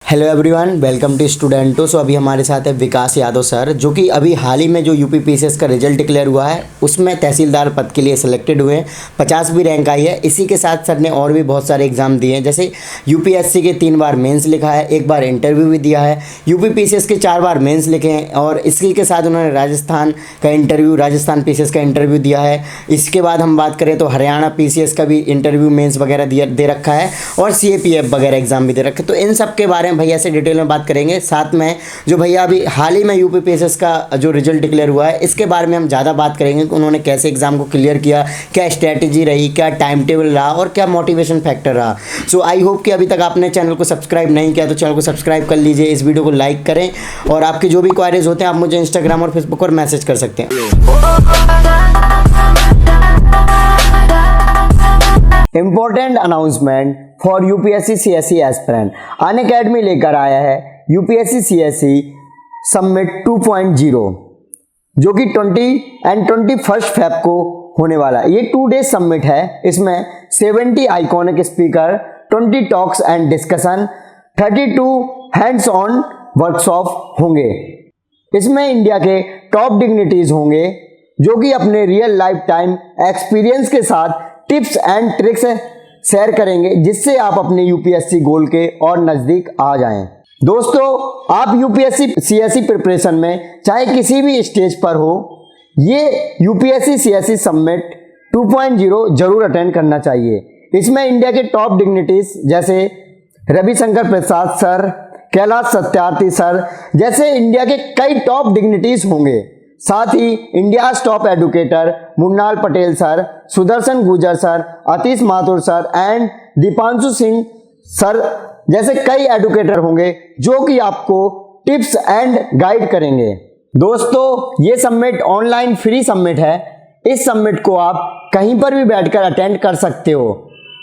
Hello everyone, welcome to स्टूडेंटो। So अभी हमारे साथ है विकास यादव सर, जो कि अभी हाल ही में जो यूपी पीसीएस का रिजल्ट डिक्लेयर हुआ है उसमें तहसीलदार पद के लिए सिलेक्टेड हुए हैं। 50वीं रैंक आई है। इसी के साथ सर ने और भी बहुत सारे एग्जाम दिए हैं, जैसे यूपीएससी के 3 बार मेंस लिखा है, 1 बार इंटरव्यू भी दिया है। यूपी पीसीएस के 4 बार मेंस लिखे हैं और इसी के साथ उन्होंने राजस्थान पीसीएस का इंटरव्यू दिया है। इसके बाद हम बात करें तो हरियाणा पीसीएस का भी इंटरव्यू मेंस वगैरह दे रखा है और सीएपीएफ वगैरह एग्जाम भी दे रखे। तो इन सब के बारे में भैया से डिटेल में बात करेंगे। साथ में जो भैया अभी हाल ही में यूपी पीसीएस का जो रिजल्ट डिक्लेयर हुआ है इसके बारे में हम ज़्यादा बात करेंगे कि उन्होंने कैसे एग्जाम को क्लियर किया, क्या स्ट्रैटेजी रही, क्या टाइम टेबल रहा और क्या मोटिवेशन फैक्टर रहा। सो आई होप कि अभी तक आपने चैनल को सब्सक्राइब नहीं किया तो चैनल को सब्सक्राइब कर लीजिए, इस वीडियो को लाइक करें और आपके जो भी क्वारीज होते हैं आप मुझे इंस्टाग्राम और फेसबुक पर मैसेज कर सकते हैं। Important announcement for UPSC CSC aspirant. Unacademy लेकर आया है यूपीएससी सीएससी समिट 2.0, जो कि 20 और 21 फेब को होने वाला है। ये 2 डे समिट है। इसमें 70 iconic speaker, 20 talks and discussion, 32 hands on workshop होंगे। इसमें इंडिया के टॉप डिग्निटीज होंगे जो कि अपने रियल लाइफ टाइम एक्सपीरियंस के साथ टिप्स एंड ट्रिक्स शेयर करेंगे, जिससे आप अपने यूपीएससी गोल के और नज़दीक आ जाएं। दोस्तों, आप यूपीएससी सीएससी प्रिपरेशन में चाहे किसी भी स्टेज पर हो, ये यूपीएससी सीएससी समिट 2.0 जरूर अटेंड करना चाहिए। इसमें इंडिया के टॉप डिग्निटीज जैसे रविशंकर प्रसाद सर, कैलाश सत्यार्थी सर जैसे इंडिया के कई टॉप डिग्निटीज होंगे। साथ ही India top educator Munnal Patel sir, Sudarshan Gujar sir, Atish Mathur sir and Deepanshu Singh sir जैसे कई एडुकेटर होंगे जो कि आपको टिप्स एंड गाइड करेंगे। दोस्तों, ये समिट ऑनलाइन फ्री समिट है। इस समिट को आप कहीं पर भी बैठकर अटेंड कर सकते हो।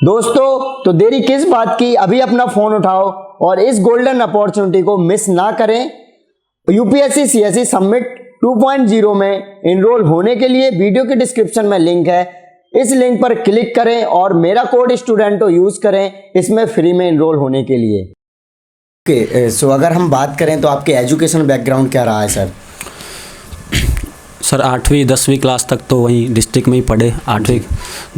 दोस्तों, तो देरी किस बात की, अभी अपना फोन उठाओ और इस गोल्डन अपॉर्चुनिटी को मिस ना करें। यूपीएससी सीएससी समिट 2.0 में इनरोल होने के लिए वीडियो के डिस्क्रिप्शन में लिंक है, इस लिंक पर क्लिक करें और मेरा कोड स्टूडेंटो यूज करें इसमें फ्री में इनरोल होने के लिए। ओके, सो अगर हम बात करें तो आपके एजुकेशन बैकग्राउंड क्या रहा है सर? सर 8वीं 10वीं क्लास तक तो वहीं डिस्ट्रिक्ट में ही पढ़े। 8वीं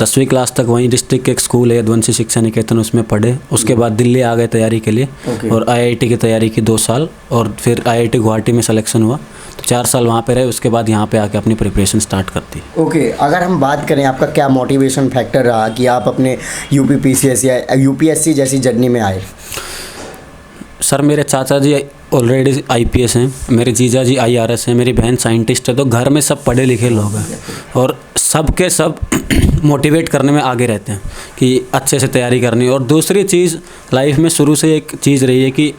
10वीं क्लास तक वहीं डिस्ट्रिक्ट के एक स्कूल है यदुवंशी शिक्षा निकेतन, उसमें पढ़े। उसके बाद दिल्ली आ गए तैयारी के लिए और आईआईटी की तैयारी की 2 साल और फिर आईआईटी गुवाहाटी में सिलेक्शन हुआ तो 4 साल वहाँ पे रहे। उसके बाद यहाँ पे आके अपनी प्रिपरेशन स्टार्ट करती। ओके, अगर हम बात करें आपका क्या मोटिवेशन फैक्टर रहा कि आप अपने यूपी पीसीएस या यूपीएससी जैसी जर्नी में आए? सर मेरे चाचा जी ऑलरेडी आईपीएस हैं, मेरे जीजा जी आईआरएस हैं, मेरी बहन साइंटिस्ट है, तो घर में सब पढ़े लिखे लोग हैं और सब के सब मोटिवेट करने में आगे रहते हैं कि अच्छे से तैयारी करनी। और दूसरी चीज़ लाइफ में शुरू से एक चीज़ रही है कि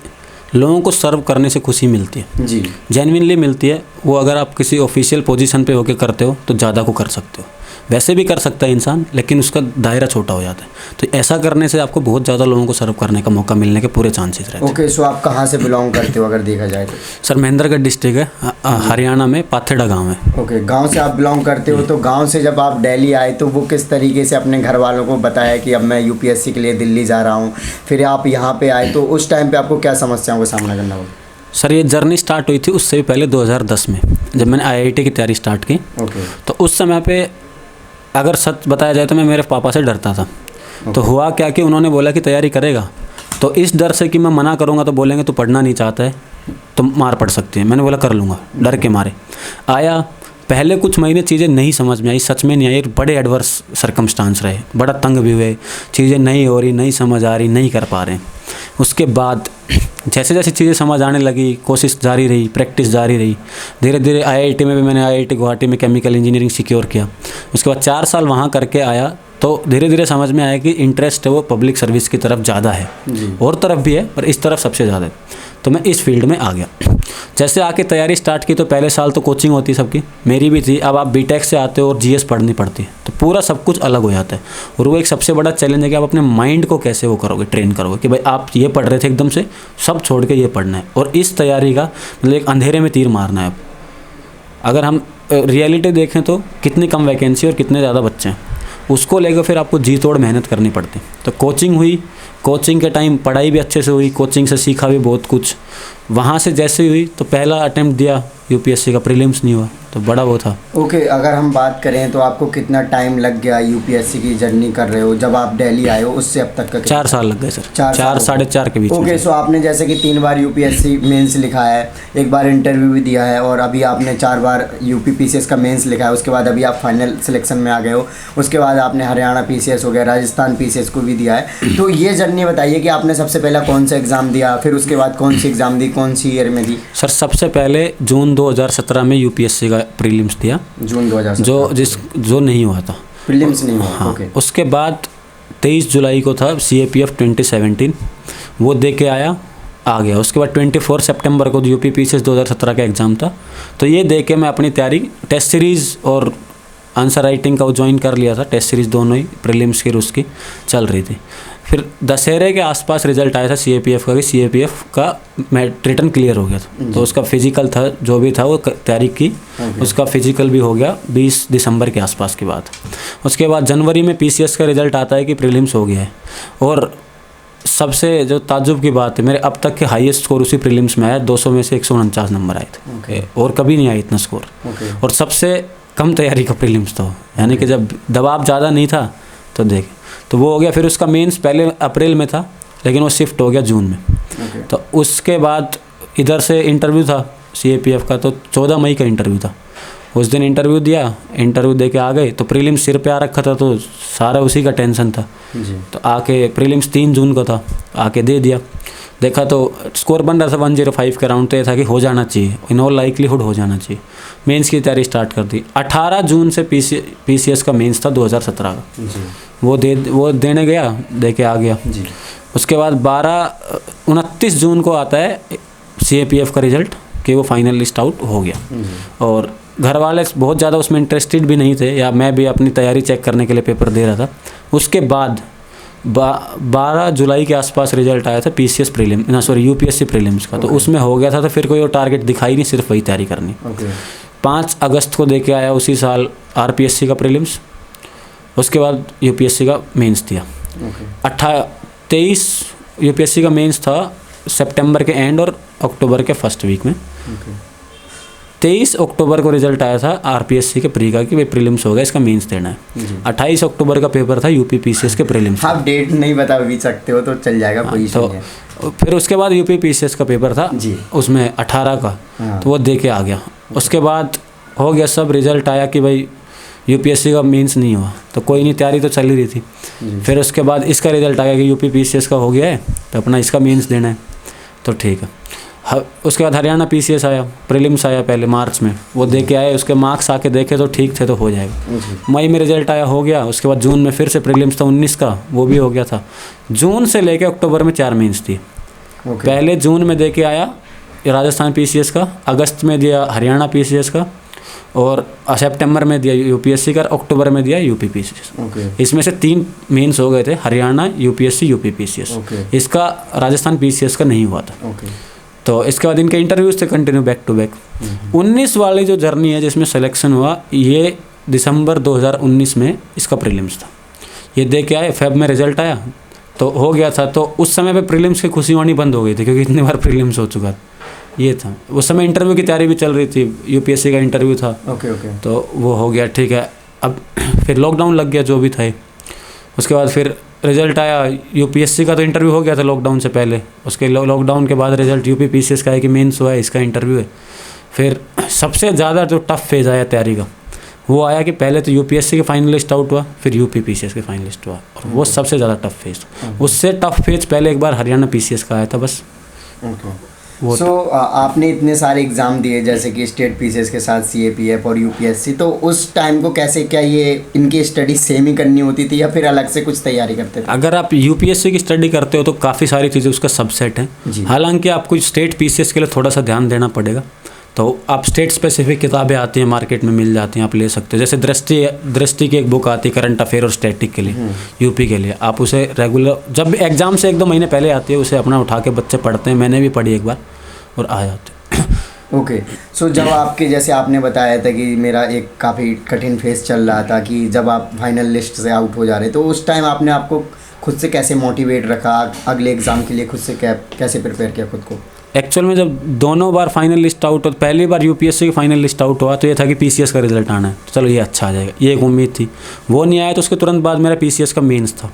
लोगों को सर्व करने से खुशी मिलती है जी, जेन्युइनली मिलती है। वो अगर आप किसी ऑफिशियल पोजीशन पे होकर करते हो तो ज़्यादा को कर सकते हो, वैसे भी कर सकता है इंसान, लेकिन उसका दायरा छोटा हो जाता है। तो ऐसा करने से आपको बहुत ज़्यादा लोगों को सर्व करने का मौका मिलने के पूरे चांसेस रहते हैं। ओके, सो आप कहाँ से बिलोंग करते हो अगर देखा जाए तो? सर महेंद्रगढ़ डिस्ट्रिक्ट है, हरियाणा में पाथेड़ा गांव है। ओके, गांव से आप बिलोंग करते हो। तो गांव से जब आप दिल्ली आए तो वो किस तरीके से अपने घर वालों को बताया कि अब मैं यूपीएससी के लिए दिल्ली जा रहा हूँ, फिर आप यहाँ पे आए तो उस टाइम पे आपको क्या समस्याओं का सामना करना होगा? सर ये जर्नी स्टार्ट हुई थी उससे भी पहले 2010 में जब मैंने आईआईटी की तैयारी स्टार्ट की। तो उस समय पे अगर सच बताया जाए तो मैं मेरे पापा से डरता था। तो हुआ क्या कि उन्होंने बोला कि तैयारी करेगा, तो इस डर से कि मैं मना करूँगा तो बोलेंगे तू पढ़ना नहीं चाहता है तो मार पड़ सकती है। मैंने बोला कर लूँगा, डर के मारे आया। पहले कुछ महीने चीज़ें नहीं समझ में आई, सच में नहीं आई, बड़े एडवर्स सर्कमस्टांस रहे, बड़ा तंग भी हुए, चीज़ें नहीं हो रही, नहीं समझ आ रही, नहीं कर पा रहे। उसके बाद जैसे जैसे चीज़ें समझ आने लगी, कोशिश जारी रही, प्रैक्टिस जारी रही। धीरे धीरे आईआईटी में भी मैंने आईआईटी गुवाहाटी में केमिकल इंजीनियरिंग सिक्योर किया। उसके बाद 4 साल वहाँ करके आया तो धीरे धीरे समझ में आया कि इंटरेस्ट है वो पब्लिक सर्विस की तरफ ज़्यादा है, और तरफ भी है पर इस तरफ सबसे ज़्यादा है। तो मैं इस फील्ड में आ गया। जैसे आके तैयारी स्टार्ट की तो पहले साल तो कोचिंग होती सबकी, मेरी भी थी। अब आप बीटेक से आते हो और जीएस पढ़नी पड़ती है तो पूरा सब कुछ अलग हो जाता है। और वो एक सबसे बड़ा चैलेंज है कि आप अपने माइंड को कैसे वो करोगे, ट्रेन करोगे कि भाई आप ये पढ़ रहे थे एकदम से सब छोड़ के ये पढ़ना है। और इस तैयारी का मतलब एक अंधेरे में तीर मारना है। अब अगर हम रियलिटी देखें तो कितनी कम वैकेंसी और कितने ज़्यादा बच्चे हैं। उसको लेकर फिर आपको जी तोड़ मेहनत करनी पड़ती। तो कोचिंग हुई, कोचिंग के टाइम पढ़ाई भी अच्छे से हुई, कोचिंग से सीखा भी बहुत कुछ। वहाँ से जैसे हुई तो पहला अटेम्प्ट दिया यूपीएससी का, प्रीलिम्स नहीं हुआ, तो बड़ा वो था। ओके, अगर हम बात करें तो आपको कितना टाइम लग गया यूपीएससी की जर्नी कर रहे हो, जब आप दिल्ली आए हो उससे अब तक का? 4 साल लग गए सर, 4 साढ़े 4 के बीच। ओके, सो आपने जैसे कि 3 बार यूपीएससी मेंस लिखा है, 1 बार इंटरव्यू भी दिया है, और अभी आपने 4 बार यूपी पीसीएस का मेंस लिखा है, उसके बाद अभी आप फाइनल सिलेक्शन में आ गए हो, उसके बाद आपने हरियाणा पीसीएस हो गया, राजस्थान पीसीएस को भी दिया है। तो ये जर्नी बताइए कि आपने सबसे पहला कौन सा एग्ज़ाम दिया, फिर उसके बाद कौन सी एग्ज़ाम दी, कौन सी ईयर में दी? सर सबसे पहले जून 2017 में यूपीएससी का प्रीलिम्स दिया, जून 2017 जो नहीं हुआ था, प्रीलिम्स नहीं हुआ। हाँ। ओके। उसके बाद 23 जुलाई को था CAPF 2017, वो दे के आ गया। उसके बाद 24 सितंबर को यूपी पीसीएस 2017 का एग्ज़ाम था, तो ये दे के मैं अपनी तैयारी टेस्ट सीरीज़ और आंसर राइटिंग का वो ज्वाइन कर लिया था। टेस्ट सीरीज़ दोनों ही प्रीलिम्स की उसकी चल रही थी। फिर दशहरे के आसपास रिजल्ट आया था CAPF का, कि CAPF का रिटर्न क्लियर हो गया था, तो उसका फिजिकल था, जो भी था वो तैयारी की, उसका फिजिकल भी हो गया 20 दिसंबर के आसपास की बात। उसके बाद जनवरी में PCS का रिजल्ट आता है कि प्रीलिम्स हो गया है, और सबसे जो ताज्जुब की बात है, मेरे अब तक के हाईएस्ट स्कोर उसी प्रीलिम्स में आया, 200 में से 149 नंबर आए थे, और कभी नहीं आया इतना स्कोर, और सबसे कम तैयारी का प्रीलिम्स था, यानी कि जब दबाव ज़्यादा नहीं था तो देख, तो वो हो गया। फिर उसका मेंस पहले अप्रैल में था, लेकिन वो शिफ्ट हो गया जून में। तो उसके बाद इधर से इंटरव्यू था CAPF का, तो 14 मई का इंटरव्यू था। उस दिन इंटरव्यू दिया, इंटरव्यू दे के आ गए, तो प्रीलिम्स सिर पे आ रखा था, तो सारा उसी का टेंशन था जी। तो आके प्रीलिम्स 3 जून को था, आके दे दिया, देखा तो स्कोर बन रहा था 105 के राउंड, तो ये था कि हो जाना चाहिए, इन ऑल लाइकलीहुड हो जाना चाहिए। मेंस की तैयारी स्टार्ट कर दी। 18 जून से PCS का मेंस था 2017 का जी। वो देने गया, दे के आ गया जी। उसके बाद 29 जून को आता है CAPF का रिजल्ट कि वो फाइनल लिस्ट आउट हो गया, और घर वाले बहुत ज़्यादा उसमें इंटरेस्टेड भी नहीं थे, या मैं भी अपनी तैयारी चेक करने के लिए पेपर दे रहा था। उसके बाद 12 जुलाई के आसपास रिजल्ट आया था PCS प्रीलिम UPSC प्रीलिम्स का, तो उसमें हो गया था, तो फिर कोई और टारगेट दिखाई नहीं, सिर्फ वही तैयारी करनी। 5 अगस्त को दे के आया उसी साल RPSC का प्रीलिम्स, उसके बाद UPSC का मेंस दिया। 23 UPSC का मेंस था सितंबर के एंड और अक्टूबर के फर्स्ट वीक में। 23 अक्टूबर को रिजल्ट आया था RPSC के प्री का कि भाई प्रीलिम्स हो गया, इसका मेंस देना है। 28 अक्टूबर का पेपर था UP PCS के प्रीलिम्स। आप डेट नहीं बता भी सकते हो तो चल जाएगा, कोई इशू नहीं है। फिर उसके बाद UP PCS का पेपर था जी, उसमें 18 का, तो वो दे के आ गया। उसके बाद हो गया सब, रिजल्ट आया कि भाई UPSC का मेंस नहीं हुआ, तो कोई नहीं, तैयारी तो चल ही रही थी। फिर उसके बाद इसका रिजल्ट आया कि UP PCS का हो गया है, तो अपना इसका मेंस देना है, तो ठीक है। उसके बाद हरियाणा PCS आया, प्रीलिम्स आया पहले मार्च में, वो दे के आए, उसके मार्क्स आके देखे तो ठीक थे, तो हो जाएगा। मई में रिजल्ट आया, हो गया। उसके बाद जून में फिर से प्रीलिम्स था 19 का, वो भी हो गया था। जून से लेके अक्टूबर में 4 मेंस थी। पहले जून में दे के आया राजस्थान PCS का, अगस्त में दिया हरियाणा PCS का, और सितंबर में दिया UPSC का, अक्टूबर में दिया UP PCS। इसमें से 3 मेंस हो गए थे, हरियाणा UPSC UP PCS। इसका राजस्थान PCS का नहीं हुआ था। तो इसके बाद इनके इंटरव्यूज थे कंटिन्यू बैक टू बैक। 19 वाली जो जर्नी है जिसमें सिलेक्शन हुआ, ये दिसंबर 2019 में इसका प्रीलिम्स था। ये दे के आए, फेब में रिजल्ट आया तो हो गया था। तो उस समय पे प्रीलिम्स की खुशी होनी बंद हो गई थी, क्योंकि इतनी बार प्रीलिम्स हो चुका था। ये था उस समय, इंटरव्यू की तैयारी भी चल रही थी, UPSC का इंटरव्यू था। तो वो हो गया, ठीक है। अब फिर लॉकडाउन लग गया, जो भी था। उसके बाद फिर रिजल्ट आया UPSC का, तो इंटरव्यू हो गया था लॉकडाउन से पहले। उसके लॉकडाउन के बाद रिजल्ट UP PCS का है कि मेंस हुआ है, इसका इंटरव्यू है। फिर सबसे ज़्यादा जो टफ फेज़ आया तैयारी का, वो आया कि पहले तो UPSC के फाइनलिस्ट आउट हुआ, फिर UP PCS के फाइनलिस्ट हुआ, और वो सबसे ज़्यादा टफ फेज़। उससे टफ फेज़ पहले एक बार हरियाणा PCS का आया था बस। आपने इतने सारे एग्ज़ाम दिए, जैसे कि स्टेट PCS के साथ CAPF और UPSC, तो उस टाइम को कैसे, क्या ये इनकी स्टडी सेम ही करनी होती थी या फिर अलग से कुछ तैयारी करते थे? अगर आप UPSC की स्टडी करते हो तो काफ़ी सारी चीज़ें उसका सबसेट है। हालांकि आपको स्टेट PCS के लिए थोड़ा सा ध्यान देना पड़ेगा। तो आप स्टेट स्पेसिफिक किताबें आती हैं, मार्केट में मिल जाती हैं, आप ले सकते हो। जैसे दृष्टि की एक बुक आती है करंट अफेयर और स्टैटिक के लिए, UP के लिए। आप उसे रेगुलर, जब एग्ज़ाम से 1-2 महीने पहले आती है, उसे अपना उठा के बच्चे पढ़ते हैं। मैंने भी पढ़ी एक बार और आ जाते। ओके, सो जब आपके जैसे आपने बताया था कि मेरा एक काफ़ी कठिन फेस चल रहा था कि जब आप फाइनल लिस्ट से आउट हो जा रहे, तो उस टाइम आपने आपको खुद से कैसे मोटिवेट रखा, अगले एग्ज़ाम के लिए खुद से कैसे प्रिपेयर किया खुद को? एक्चुअल में जब दोनों बार फाइनल लिस्ट आउट हो, पहली बार यूपीएससी की फाइनल लिस्ट आउट हुआ तो ये था कि पीसीएस का रिजल्ट आना है, तो चलो ये अच्छा आ जाएगा, ये एक उम्मीद थी। वो नहीं आया तो उसके तुरंत बाद मेरा पीसीएस का मेंस था।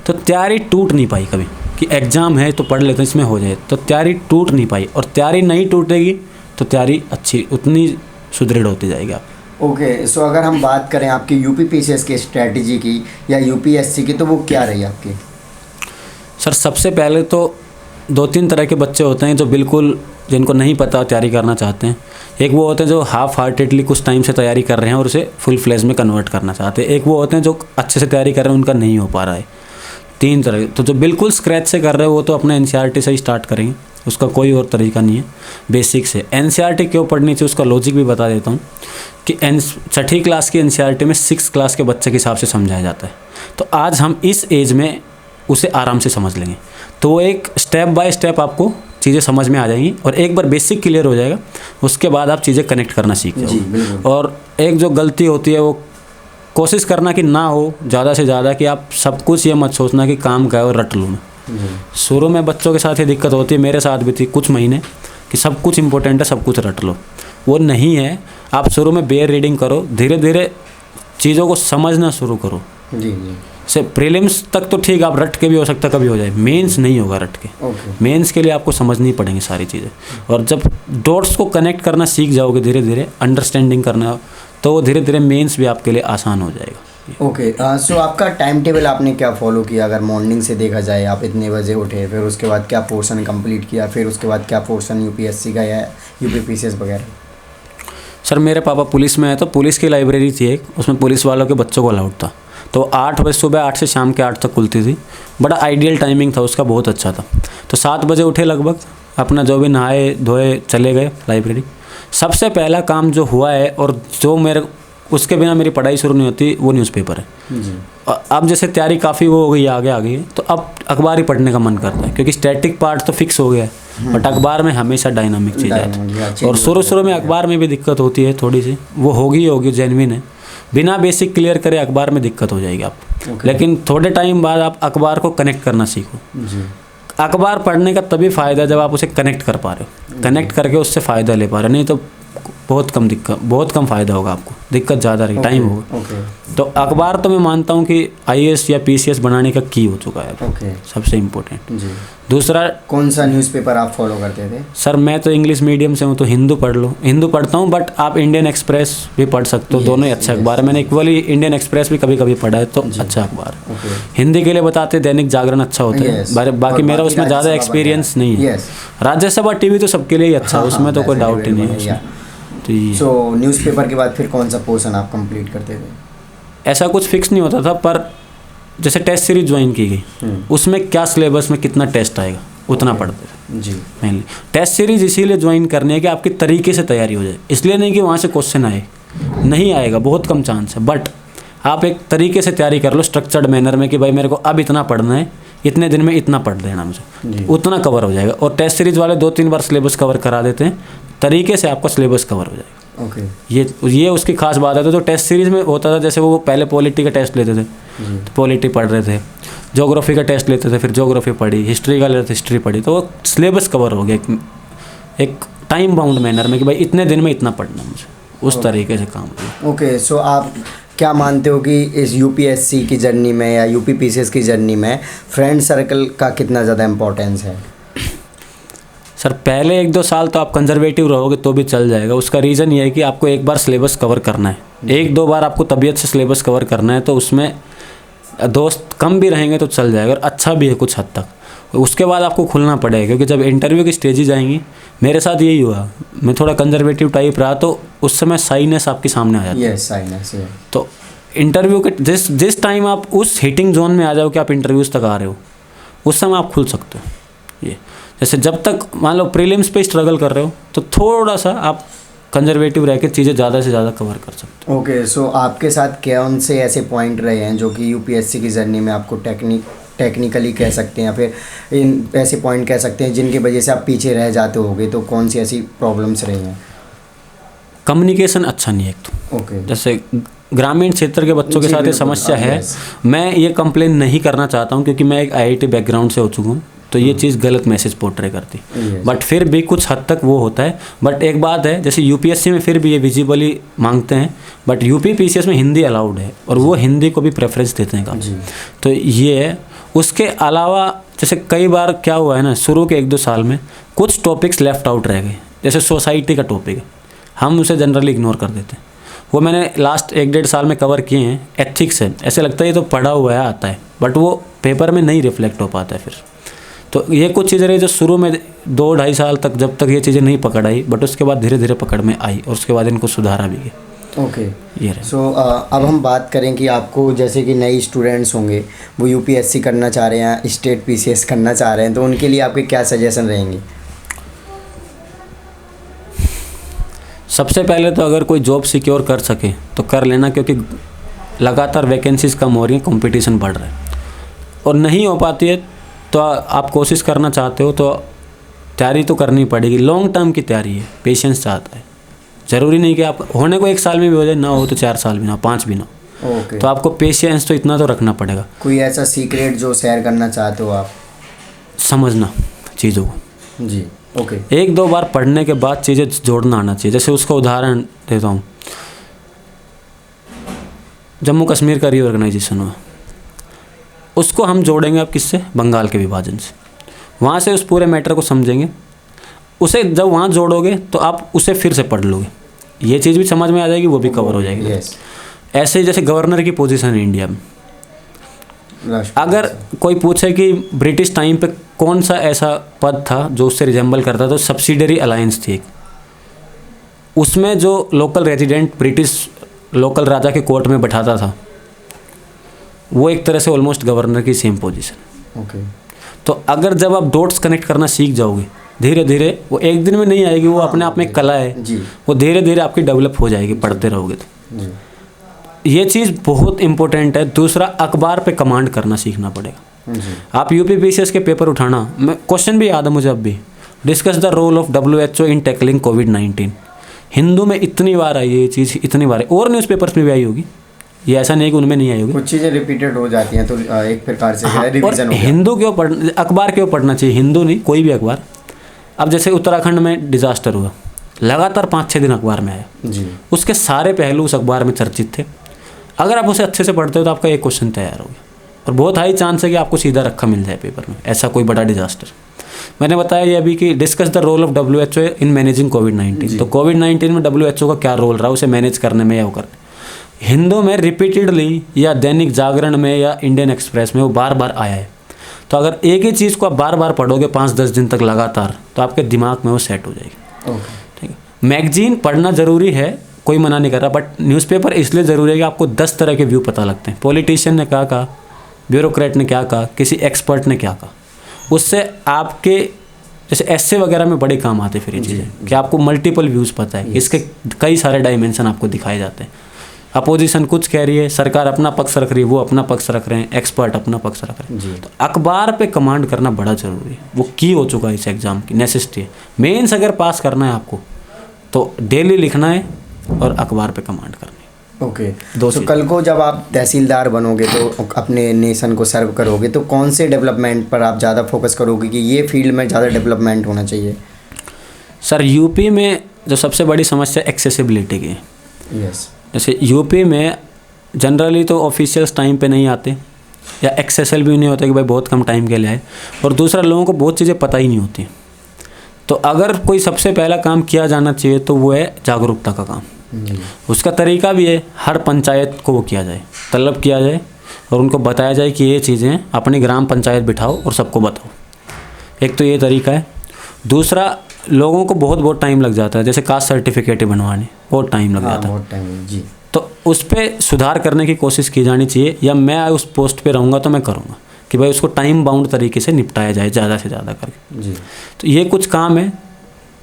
तो तैयारी टूट नहीं पाई कभी कि एग्ज़ाम है तो पढ़ लेते हैं, इसमें हो जाए, तो तैयारी टूट नहीं पाई। और तैयारी नहीं टूटेगी तो तैयारी अच्छी उतनी सुदृढ़ होती जाएगी आप। ओके, सो अगर हम बात करें आपकी यूपी पीसीएस की स्ट्रैटेजी की या यूपीएससी की, तो वो क्या रही आपकी? सर सबसे पहले तो 2-3 तरह के बच्चे होते हैं जो बिल्कुल जिनको नहीं पता तैयारी करना चाहते हैं। एक वो होते हैं जो हाफ हार्टेडली कुछ टाइम से तैयारी कर रहे हैं और उसे फुल फ्लेज में कन्वर्ट करना चाहते हैं। एक वो होते हैं जो अच्छे से तैयारी कर रहे हैं, उनका नहीं हो पा रहा है। 3 तरह। तो जो बिल्कुल स्क्रैच से कर रहे हैं वो तो अपने एनसीईआरटी से ही स्टार्ट करेंगे, उसका कोई और तरीका नहीं है, बेसिक से। एनसीईआरटी क्यों पढ़नी चाहिए उसका लॉजिक भी बता देता हूँ कि 6ठी क्लास की एनसीईआरटी में 6th क्लास के बच्चे के हिसाब से समझाया जाता है। तो आज हम इस एज में उसे आराम से समझ लेंगे, तो वो एक स्टेप बाय स्टेप आपको चीज़ें समझ में आ जाएंगी। और एक बार बेसिक क्लियर हो जाएगा उसके बाद आप चीज़ें कनेक्ट करना सीख जाओगे। और एक जो गलती होती है वो कोशिश करना कि ना हो ज़्यादा से ज़्यादा, कि आप सब कुछ ये मत सोचना कि काम का है और रट लूँ मैं। शुरू में बच्चों के साथ ये दिक्कत होती है, मेरे साथ भी थी कुछ महीने, कि सब कुछ इंपॉर्टेंट है, सब कुछ रट लो। वो नहीं है। आप शुरू में बेयर रीडिंग करो, धीरे धीरे चीज़ों को समझना शुरू करो। जी। से प्रीलिम्स तक तो ठीक, आप रट के भी हो सकता कभी हो जाए, मेंस नहीं होगा रट के। मेंस के लिए आपको समझनी पड़ेंगी सारी चीज़ें। और जब डॉट्स को कनेक्ट करना सीख जाओगे धीरे धीरे, अंडरस्टैंडिंग करना, तो धीरे धीरे मेंस भी आपके लिए आसान हो जाएगा। ओके, सो आपका टाइम टेबल आपने क्या फॉलो किया? अगर मॉर्निंग से देखा जाए, आप इतने बजे उठे, फिर उसके बाद क्या पोर्शन कंप्लीट किया, फिर उसके बाद क्या पोर्शन यूपीएससी का या यूपी पीसीएस वगैरह? सर मेरे पापा पुलिस में है, तो पुलिस की लाइब्रेरी थी एक, उसमें पुलिस वालों के बच्चों को अलाउड था। तो 8 बजे सुबह 8 से शाम के 8 तक खुलती थी। बड़ा आइडियल टाइमिंग था उसका, बहुत अच्छा था। तो 7 बजे उठे लगभग, अपना जो भी नहाए धोए चले गए लाइब्रेरी। सबसे पहला काम जो हुआ है और जो मेरे उसके बिना मेरी पढ़ाई शुरू नहीं होती, वो न्यूज़पेपर है। अब जैसे तैयारी काफ़ी वो हो गई, आगे आ गई है, तो अब अखबार ही पढ़ने का मन करता है, क्योंकि स्टैटिक पार्ट तो फिक्स हो गया है, बट अखबार में हमेशा डायनामिक चीज़ आती है। और शुरू में अखबार में भी दिक्कत होती है थोड़ी सी, वो होगी जेन्युइन है। बिना बेसिक क्लियर करे अखबार में दिक्कत हो जाएगी आप। लेकिन थोड़े टाइम बाद आप अखबार को कनेक्ट करना सीखो। अखबार पढ़ने का तभी फ़ायदा जब आप उसे कनेक्ट कर पा रहे हो, कनेक्ट करके उससे फ़ायदा ले पा रहे हो, नहीं तो बहुत कम फ़ायदा होगा आपको, दिक्कत ज़्यादा रही, टाइम होगा। तो अखबार तो मैं मानता हूँ कि आईएएस या पीसीएस बनाने का की हो चुका है, सबसे इम्पोर्टेंट। दूसरा, कौन सा न्यूज़पेपर आप फॉलो करते थे? सर मैं तो इंग्लिश मीडियम से हूँ, तो हिंदू पढ़ लो, हिंदू पढ़ता हूँ, बट आप इंडियन एक्सप्रेस भी पढ़ सकते हो, दोनों ही अच्छा अखबार है। मैंने इक्वली इंडियन एक्सप्रेस भी कभी कभी पढ़ा है, तो अच्छा अखबार है। हिंदी के लिए बताते दैनिक जागरण अच्छा होता है, बाकी मेरा उसमें ज़्यादा एक्सपीरियंस नहीं है। राज्यसभा टीवी तो सबके लिए ही अच्छा है, उसमें तो कोई डाउट ही नहीं है। सो न्यूज़पेपर के बाद फिर कौन सा पोर्शन आप कंप्लीट करते थे? ऐसा कुछ फिक्स नहीं होता था, पर जैसे टेस्ट सीरीज ज्वाइन की गई, उसमें क्या सिलेबस में कितना टेस्ट आएगा उतना पढ़ते थे जी। मेनली टेस्ट सीरीज इसीलिए ज्वाइन करनी है कि आपकी तरीके से तैयारी हो जाए, इसलिए नहीं कि वहाँ से क्वेश्चन आए, नहीं आएगा, बहुत कम चांस है, बट आप एक तरीके से तैयारी कर लो स्ट्रक्चर्ड मैनर में कि भाई मेरे को अब इतना पढ़ना है, इतने दिन में इतना पढ़ देना मुझे, उतना कवर हो जाएगा। और टेस्ट सीरीज वाले 2-3 बार सिलेबस कवर करा देते हैं, तरीके से आपका सिलेबस कवर हो जाएगा। ये उसकी खास बात है। तो जो टेस्ट सीरीज में होता था, जैसे वो पहले पॉलिटी का टेस्ट लेते थे तो पॉलिटी पढ़ रहे थे, ज्योग्राफी का टेस्ट लेते थे फिर ज्योग्राफी पढ़ी, हिस्ट्री का लेते थे हिस्ट्री पढ़ी, तो वो सिलेबस कवर हो गया एक टाइम बाउंड मैनर में कि भाई इतने दिन में इतना पढ़ना मुझे, उस तरीके से काम किया। ओके, सो आप क्या मानते हो कि इस यूपीएससी की जर्नी में या यूपी पीसीएस की जर्नी में फ्रेंड सर्कल का कितना ज़्यादा इम्पोर्टेंस है? सर पहले 1-2 साल तो आप कंजर्वेटिव रहोगे तो भी चल जाएगा। उसका रीज़न ये है कि आपको एक बार सिलेबस कवर करना है, 1-2 बार आपको तबीयत से सिलेबस कवर करना है, तो उसमें दोस्त कम भी रहेंगे तो चल जाएगा और अच्छा भी है कुछ हद तक। उसके बाद आपको खुलना पड़ेगा, क्योंकि जब इंटरव्यू की स्टेजेस आएंगी, मेरे साथ यही हुआ, मैं थोड़ा कंजर्वेटिव टाइप रहा, तो उस समय साइनेस आपके सामने आ जाती है। साइनेस है। तो इंटरव्यू के जिस टाइम आप उस हिटिंग जोन में आ जाओ कि आप इंटरव्यूज़ तक आ रहे हो, उस समय आप खुल सकते हो। ये जैसे जब तक मान लो प्रीलिम्स पे स्ट्रगल कर रहे हो, तो थोड़ा सा आप कंजर्वेटिव रह के चीज़ें ज़्यादा से ज़्यादा कवर कर सकते हो। ओके, सो आपके साथ कौन से ऐसे पॉइंट रहे हैं जो कि यूपीएससी की जर्नी में आपको टेक्निकली कह सकते हैं या फिर इन ऐसे पॉइंट कह सकते हैं जिनकी वजह से आप पीछे रह जाते होगे, तो कौन सी ऐसी प्रॉब्लम्स रही हैं? कम्युनिकेशन अच्छा नहीं है एक तो। ओके। जैसे ग्रामीण क्षेत्र के बच्चों के जी, साथ ये बिल्कुल, समस्या है। yes। मैं ये कंप्लेन नहीं करना चाहता हूँ क्योंकि मैं एक आईआईटी बैकग्राउंड से हो चुका हूँ, तो ये चीज़ गलत मैसेज पोर्ट्रे करती। Yes। बट फिर भी कुछ हद तक वो होता है। बट एक बात है, जैसे यूपीएससी में फिर भी ये विजिबली मांगते हैं, बट यूपी पीसीएस में हिंदी अलाउड है और वो हिंदी को भी प्रेफरेंस देते हैं काफ़ी। तो ये है। उसके अलावा जैसे कई बार क्या हुआ है ना, शुरू के 1-2 साल में कुछ टॉपिक्स लेफ्ट आउट रह गए। जैसे सोसाइटी का टॉपिक है, हम उसे जनरली इग्नोर कर देते हैं। वो मैंने लास्ट 1-1.5 साल में कवर किए हैं। एथिक्स है, ऐसे लगता है ये तो पढ़ा हुआ है, आता है, बट वो पेपर में नहीं रिफ्लेक्ट हो पाता है फिर। तो ये कुछ चीज़ें रही जो शुरू में 2-2.5 साल तक जब तक ये चीज़ें नहीं पकड़ आई, बट उसके बाद धीरे धीरे पकड़ में आई और उसके बाद इनको सुधारा भी गया। ओके। ये रहे। सो अब हम बात करें कि आपको जैसे कि नए स्टूडेंट्स होंगे, वो यूपीएससी करना चाह रहे हैं, स्टेट पीसीएस करना चाह रहे हैं, तो उनके लिए आपके क्या सजेशन रहेंगे? सबसे पहले तो अगर कोई जॉब सिक्योर कर सके तो कर लेना, क्योंकि लगातार वैकेंसीज कम हो रही हैं, कंपटीशन बढ़ रहा है। और नहीं हो पाती है तो आप कोशिश करना चाहते हो तो तैयारी तो करनी पड़ेगी। लॉन्ग टर्म की तैयारी है, पेशेंस चाहता है। ज़रूरी नहीं कि आप होने को 1 साल में भी हो जाए, ना हो तो 4 साल भी ना, 5 भी ना। ओके। तो आपको पेशेंस तो इतना तो रखना पड़ेगा। कोई ऐसा सीक्रेट जो शेयर करना चाहते हो आप? समझना चीज़ों को। जी। ओके। 1-2 बार पढ़ने के बाद चीज़ें जोड़ना आना चाहिए। जैसे उसका उदाहरण देता हूँ, जम्मू कश्मीर का रीऑर्गेनाइजेशन हुआ, उसको हम जोड़ेंगे अब किससे? बंगाल के विभाजन से। वहाँ से उस पूरे मैटर को समझेंगे, उसे जब वहाँ जोड़ोगे तो आप उसे फिर से पढ़ लोगे, ये चीज़ भी समझ में आ जाएगी, वो भी कवर हो जाएगी। यस। ऐसे ही जैसे गवर्नर की पोजीशन है इंडिया में, अगर कोई पूछे कि ब्रिटिश टाइम पे कौन सा ऐसा पद था जो उससे रिजेंबल करता, तो सब्सिडरी अलायंस थी एक। उसमें जो लोकल रेजिडेंट ब्रिटिश लोकल राजा के कोर्ट में बैठाता था, वो एक तरह से ऑलमोस्ट गवर्नर की सेम पोजीशन। ओके। तो अगर जब आप डॉट्स कनेक्ट करना सीख जाओगे धीरे धीरे, वो एक दिन में नहीं आएगी, वो अपने आप में एक कला है जी। वो धीरे धीरे आपकी डेवलप हो जाएगी पढ़ते रहोगे तो। जी। ये चीज़ बहुत इंपॉर्टेंट है। दूसरा, अखबार पे कमांड करना सीखना पड़ेगा। जी। आप यूपी पीसीएस के पेपर उठाना, मैं क्वेश्चन भी याद है मुझे अब भी, discuss the role of WHO in tackling कोविड-19। हिंदू में इतनी बार आई है ये चीज़, इतनी बार है, और न्यूज़पेपर्स में भी आई होगी, ये ऐसा नहीं कि उनमें नहीं आई होगी। कुछ चीज़ें रिपीटेड हो जाती हैं तो एक प्रकार से हाँ, रिवीजन और हो गया। हिंदू क्यों अखबार क्यों पढ़ना चाहिए? हिंदू नहीं, कोई भी अखबार। अब जैसे उत्तराखंड में डिजास्टर हुआ, लगातार 5-6 दिन अखबार में आया, जी। उसके सारे पहलू उस अखबार में चर्चित थे। अगर आप उसे अच्छे से पढ़ते हो तो आपका एक क्वेश्चन तैयार हो गया और बहुत हाई चांस है कि आपको सीधा रखा मिल जाए पेपर में, ऐसा कोई बड़ा डिजास्टर। मैंने बताया ये अभी कि discuss the role of WHO in managing कोविड-19। तो कोविड-19 में WHO का क्या रोल रहा उसे मैनेज करने में या वो करने। हिंदू में रिपीटेडली या दैनिक जागरण में या इंडियन एक्सप्रेस में वो बार बार आया है। तो अगर एक ही चीज़ को आप बार बार पढ़ोगे 5-10 दिन तक लगातार, तो आपके दिमाग में वो सेट हो जाएगी। ओके। ठीक है। मैगजीन पढ़ना ज़रूरी है, कोई मना नहीं कर रहा, बट न्यूज़पेपर इसलिए ज़रूरी है कि आपको 10 तरह के व्यू पता लगते हैं। पॉलिटिशियन ने क्या कहा, ब्यूरोक्रेट ने क्या कहा, किसी एक्सपर्ट ने क्या कहा, उससे आपके जैसे एस्से वगैरह में बड़े काम आते फिर ये चीज़ें कि आपको मल्टीपल व्यूज़ पता है, इसके कई सारे डायमेंशन आपको दिखाए जाते हैं। अपोजिशन कुछ कह रही है, सरकार अपना पक्ष रख रही है, वो अपना पक्ष रख रहे हैं, एक्सपर्ट अपना पक्ष रख रहे हैं। तो अखबार पे कमांड करना बड़ा ज़रूरी है, वो की हो चुका है इस एग्ज़ाम की नेसेसिटी है। मेंस अगर पास करना है आपको तो डेली लिखना है और अखबार पे कमांड करनी है। ओके। दो तो चीज़। कल को जब आप तहसीलदार बनोगे तो अपने नेशन को सर्व करोगे, तो कौन से डेवलपमेंट पर आप ज़्यादा फोकस करोगे कि ये फील्ड में ज़्यादा डेवलपमेंट होना चाहिए? सर, यूपी में जो सबसे बड़ी समस्या एक्सेसिबिलिटी की है। यस। जैसे यूपी में जनरली तो ऑफिशियल्स टाइम पे नहीं आते या एक्सेसिबल भी नहीं होता कि भाई बहुत कम टाइम के लिए आए, और दूसरा लोगों को बहुत चीज़ें पता ही नहीं होती। तो अगर कोई सबसे पहला काम किया जाना चाहिए तो वो है जागरूकता का काम। उसका तरीका भी है, हर पंचायत को वो किया जाए, तलब किया जाए और उनको बताया जाए कि ये चीज़ें अपनी ग्राम पंचायत बिठाओ और सबको बताओ। एक तो ये तरीका है। दूसरा, लोगों को बहुत टाइम लग जाता है, जैसे कास्ट सर्टिफिकेट बनवाने बहुत टाइम लग जाता है, बहुत टाइम। जी। तो उस पर सुधार करने की कोशिश की जानी चाहिए, या मैं उस पोस्ट पे रहूँगा तो मैं करूँगा कि भाई उसको टाइम बाउंड तरीके से निपटाया जाए ज़्यादा से ज़्यादा करके। जी। तो ये कुछ काम है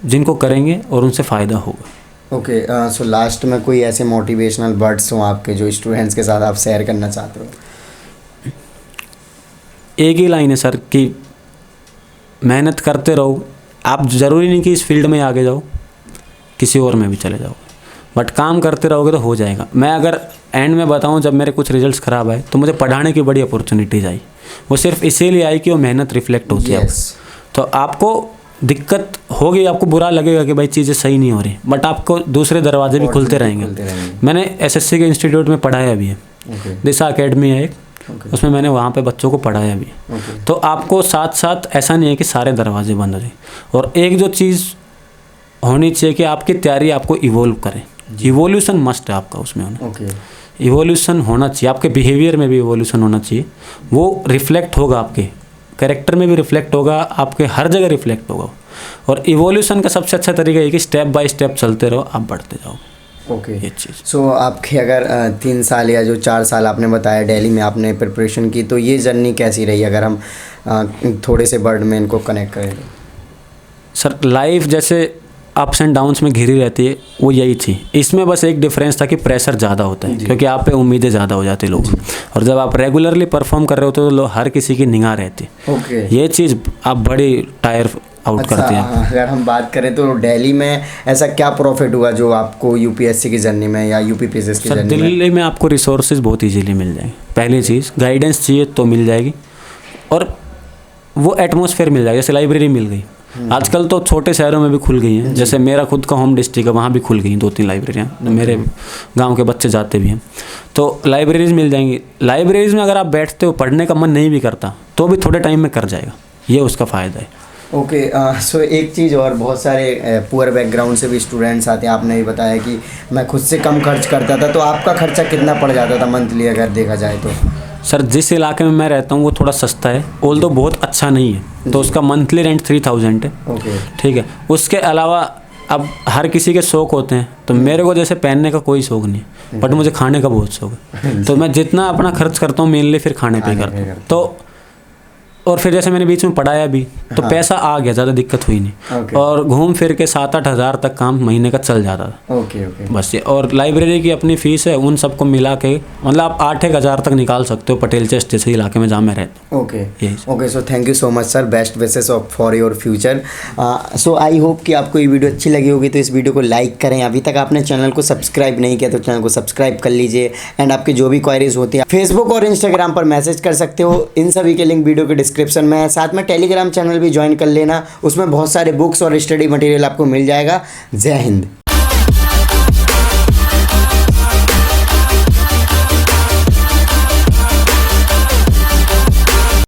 जिनको करेंगे और उनसे फ़ायदा होगा। ओके। सो लास्ट में कोई ऐसे मोटिवेशनल वर्ड्स हों आपके जो स्टूडेंट्स के साथ आप शेयर करना चाहते हो? एक ही लाइन है सर कि मेहनत करते रहो। आप ज़रूरी नहीं कि इस फील्ड में आगे जाओ, किसी और में भी चले जाओ, बट काम करते रहोगे तो हो जाएगा। मैं अगर एंड में बताऊं, जब मेरे कुछ रिजल्ट्स ख़राब आए तो मुझे पढ़ाने की बड़ी अपॉर्चुनिटीज़ आई। वो सिर्फ इसीलिए आई कि वो मेहनत रिफ्लेक्ट होती है। तो आपको दिक्कत होगी, आपको बुरा लगेगा कि भाई चीज़ें सही नहीं हो रही, बट आपको दूसरे दरवाजे भी खुलते रहेंगे। मैंने एसएससी के इंस्टीट्यूट में पढ़ाया भी है, दिशा अकेडमी है एक, उसमें मैंने वहाँ पे बच्चों को पढ़ाया भी। तो आपको साथ साथ ऐसा नहीं है कि सारे दरवाजे बंद हो जाए। और एक जो चीज़ होनी चाहिए कि आपकी तैयारी आपको इवोल्व करे, इवोल्यूशन मस्ट है आपका उसमें होना। इवोल्यूशन होना चाहिए, आपके बिहेवियर में भी इवोल्यूशन होना चाहिए। वो रिफ्लेक्ट होगा, आपके कैरेक्टर में भी रिफ्लेक्ट होगा, आपके हर जगह रिफ्लेक्ट होगा। और इवोल्यूशन का सबसे अच्छा तरीका है कि स्टेप बाय स्टेप चलते रहो, आप बढ़ते जाओ। ये चीज़। सो आपके अगर 3 साल या जो 4 साल आपने बताया दिल्ली में आपने प्रिपरेशन की, तो ये जर्नी कैसी रही अगर हम थोड़े से वर्ड में इनको कनेक्ट करें? सर लाइफ जैसे अप्स एंड डाउन्स में घिरी रहती है, वो यही थी। इसमें बस एक डिफरेंस था कि प्रेशर ज़्यादा होता है, क्योंकि आप पे उम्मीदें ज़्यादा हो जाती लोग, और जब आप रेगुलरली परफॉर्म कर रहे होते हो तो हर किसी की निगाह रहती है। ये चीज़ आप बड़ी टायर आउट करती हैं। अगर हम बात करें तो दिल्ली में ऐसा क्या प्रॉफिट हुआ जो आपको यूपीएससी की जर्नी में या यूपीपीएससी की जर्नी में? दिल्ली में आपको रिसोर्सेज बहुत इजीली मिल जाएंगे। पहली चीज़, गाइडेंस चाहिए तो मिल जाएगी, और वो एटमॉस्फेयर मिल जाएगा। जैसे लाइब्रेरी मिल गई, आजकल तो छोटे शहरों में भी खुल गई हैं। जैसे मेरा खुद का होम डिस्ट्रिक्ट है, वहाँ भी खुल गई 2-3 लाइब्रेरियाँ, मेरे गांव के बच्चे जाते भी हैं। तो लाइब्रेरीज मिल जाएंगी। लाइब्रेरीज में अगर आप बैठते हो, पढ़ने का मन नहीं भी करता तो भी थोड़े टाइम में कर जाएगा, ये उसका फ़ायदा है। ओके, सो एक चीज़ और, बहुत सारे पुअर बैकग्राउंड से भी स्टूडेंट्स आते हैं। आपने भी बताया कि मैं खुद से कम खर्च करता था, तो आपका खर्चा कितना पड़ जाता था मंथली अगर देखा जाए तो? सर जिस इलाके में मैं रहता हूँ वो थोड़ा सस्ता है, ऑल्दो बहुत अच्छा नहीं है, तो उसका मंथली रेंट 3000 है। ठीक है। उसके अलावा अब हर किसी के शौक़ होते हैं, तो मेरे को जैसे पहनने का कोई शौक़ नहीं, बट मुझे खाने का बहुत शौक़ है। तो मैं जितना अपना खर्च करता हूँ मेनली फिर खाने पे करता हूँ। तो और फिर जैसे मैंने बीच में पढ़ाया भी, तो पैसा आ गया, ज़्यादा दिक्कत हुई नहीं। और घूम फिर के 7-8 हज़ार तक काम महीने का चल जाता था। बस ये। और लाइब्रेरी की अपनी फ़ीस है, उन सबको मिला के मतलब आप 8-1 हज़ार तक निकाल सकते हो पटेल चेस्ट जैसे इलाके में जहाँ मैं रहता हूँ। Okay, so thank you so much sir, best wishes for your future. So I hope कि आपको ये वीडियो अच्छी लगी होगी, तो इस वीडियो को लाइक करें। अभी तक आपने चैनल को सब्सक्राइब नहीं किया तो चैनल को सब्सक्राइब कर लीजिए। एंड आपकी जो भी क्वायरीज होती है फेसबुक और इंस्टाग्राम पर मैसेज कर सकते हो, इन सभी के लिंक वीडियो के डिस्क्रिप्शन में है। साथ में टेलीग्राम चैनल भी ज्वाइन कर लेना, उसमें बहुत सारे बुक्स और स्टडी मटेरियल आपको मिल जाएगा। जय हिंद।